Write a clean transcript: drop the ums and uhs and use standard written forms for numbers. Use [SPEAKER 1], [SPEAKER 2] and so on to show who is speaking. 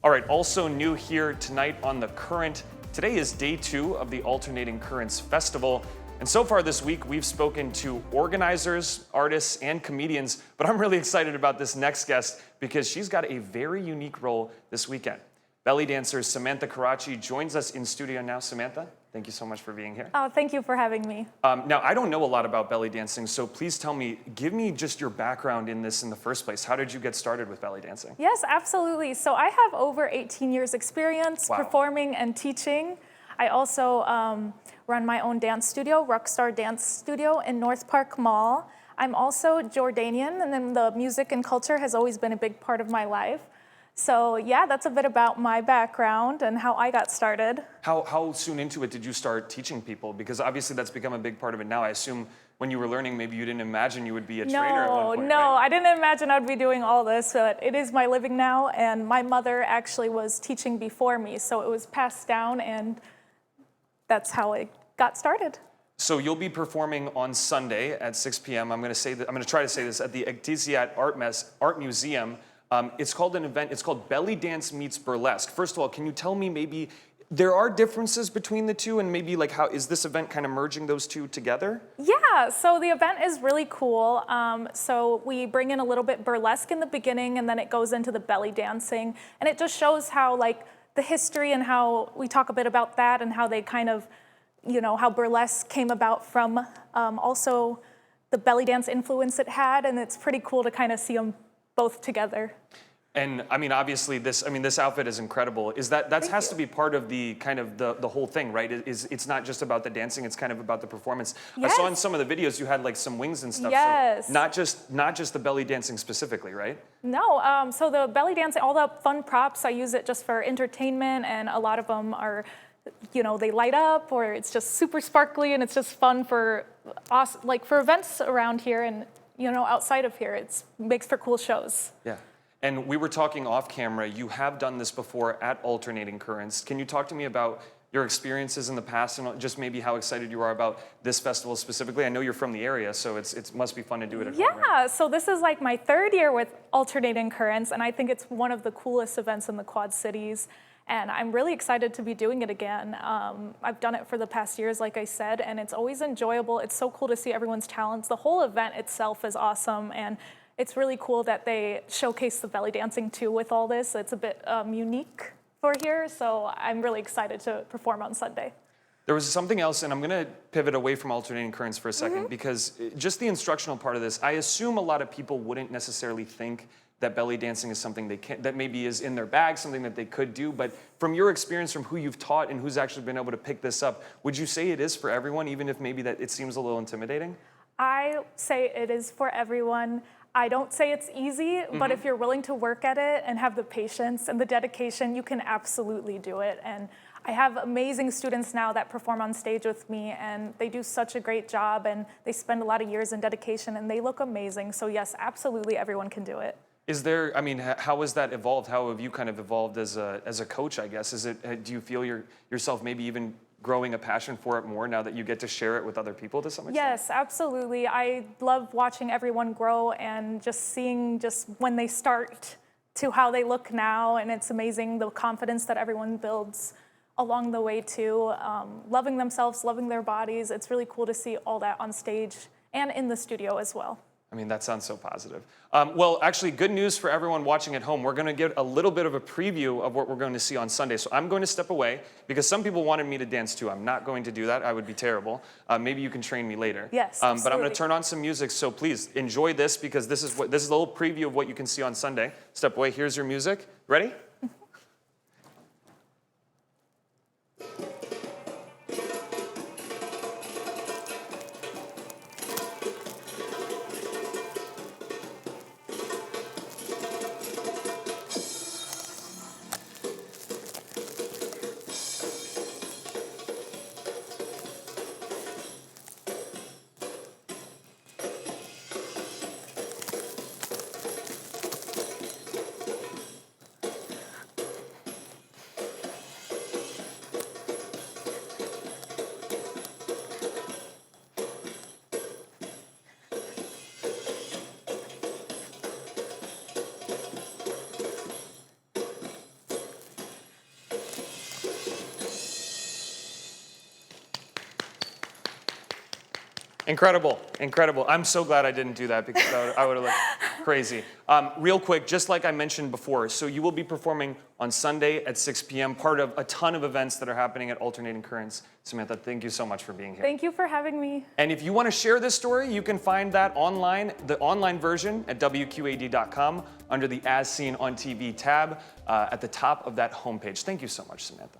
[SPEAKER 1] All right, also new here tonight on The Current. Today is day 2 of the Alternating Currents Festival. And so far this week, we've spoken to organizers, artists, and comedians, but I'm really excited about this next guest because she's got a very unique role this weekend. Belly dancer Samantha Karadsheh joins us in studio now. Samantha, thank you so much for being here.
[SPEAKER 2] Oh, thank you for having me.
[SPEAKER 1] Now, I don't know a lot about belly dancing, so please tell me, give me just your background in this in the first place. How did you get started with belly dancing?
[SPEAKER 2] Yes, absolutely. So I have over 18 years experience performing and teaching. I also run my own dance studio, Rockstar Dance Studio in North Park Mall. I'm also Jordanian, and then the music and culture has always been a big part of my life. So yeah, that's a bit about my background and how I got started.
[SPEAKER 1] How soon into it did you start teaching people? Because obviously that's become a big part of it now. I assume when you were learning, maybe you didn't imagine you would be a trainer at one point,
[SPEAKER 2] No,
[SPEAKER 1] right?
[SPEAKER 2] I didn't imagine I'd be doing all this, but it is my living now, and my mother actually was teaching before me, so it was passed down, and that's how it got started.
[SPEAKER 1] So you'll be performing on Sunday at 6 p.m. I'm going to try to say this at the Ecdysiast Art Museum. It's called an event. It's called Belly Dance Meets Burlesque. First of all, can you tell me maybe there are differences between the two, and maybe like how is this event kind of merging those two together?
[SPEAKER 2] Yeah, so the event is really cool. So we bring in a little bit burlesque in the beginning, and then it goes into the belly dancing, and it just shows how like the history and how we talk a bit about that and how they kind of, you know, how burlesque came about from also the belly dance influence it had, and it's pretty cool to kind of see them both together.
[SPEAKER 1] And I mean, obviously, this outfit is incredible. Is that has to be part of the kind of the whole thing, right? It's not just about the dancing; it's kind of about the performance.
[SPEAKER 2] Yes.
[SPEAKER 1] I saw in some of the videos you had like some wings and stuff.
[SPEAKER 2] Yes.
[SPEAKER 1] So not just the belly dancing specifically, right?
[SPEAKER 2] No. So the belly dancing, all the fun props, I use it just for entertainment, and a lot of them are, you know, they light up, or it's just super sparkly, and it's just fun for us, like for events around here, and you know, outside of here, it makes for cool shows.
[SPEAKER 1] Yeah. And we were talking off camera. You have done this before at Alternating Currents. Can you talk to me about your experiences in the past and just maybe how excited you are about this festival specifically? I know you're from the area, so it must be fun to do it at home, right?
[SPEAKER 2] Yeah, so this is like my 3rd year with Alternating Currents, and I think it's one of the coolest events in the Quad Cities. And I'm really excited to be doing it again. I've done it for the past years, like I said, and it's always enjoyable. It's so cool to see everyone's talents. The whole event itself is awesome, and it's really cool that they showcase the belly dancing too with all this. It's a bit unique for here, so I'm really excited to perform on Sunday.
[SPEAKER 1] There was something else, and I'm going to pivot away from Alternating Currents for a second, because just the instructional part of this, I assume a lot of people wouldn't necessarily think that belly dancing is something that maybe is in their bag, something that they could do. But from your experience, from who you've taught and who's actually been able to pick this up, would you say it is for everyone, even if maybe that it seems a little intimidating?
[SPEAKER 2] I say it is for everyone. I don't say it's easy, but if you're willing to work at it and have the patience and the dedication, you can absolutely do it. And I have amazing students now that perform on stage with me, and they do such a great job, and they spend a lot of years in dedication, and they look amazing. So yes, absolutely everyone can do it.
[SPEAKER 1] Is there, I mean, how has that evolved? How have you kind of evolved as a coach, I guess? Do you feel yourself maybe even growing a passion for it more now that you get to share it with other people to some extent?
[SPEAKER 2] Yes, absolutely. I love watching everyone grow and just seeing just when they start to how they look now, and it's amazing the confidence that everyone builds along the way too. Loving themselves, loving their bodies. It's really cool to see all that on stage and in the studio as well.
[SPEAKER 1] I mean, that sounds so positive. Well, actually, good news for everyone watching at home. We're going to get a little bit of a preview of what we're going to see on Sunday. So I'm going to step away because some people wanted me to dance too. I'm not going to do that. I would be terrible. Maybe you can train me later.
[SPEAKER 2] Yes,
[SPEAKER 1] but I'm going
[SPEAKER 2] absolutely.
[SPEAKER 1] to turn on some music. So please enjoy this because this is a little preview of what you can see on Sunday. Step away. Here's your music. Ready? Incredible, incredible. I'm so glad I didn't do that because I would have looked crazy. Real quick, just like I mentioned before, so you will be performing on Sunday at 6 p.m., part of a ton of events that are happening at Alternating Currents. Samantha, thank you so much for being here.
[SPEAKER 2] Thank you for having me.
[SPEAKER 1] And if you want to share this story, you can find that online, the online version at WQAD.com under the As Seen on TV tab at the top of that homepage. Thank you so much, Samantha.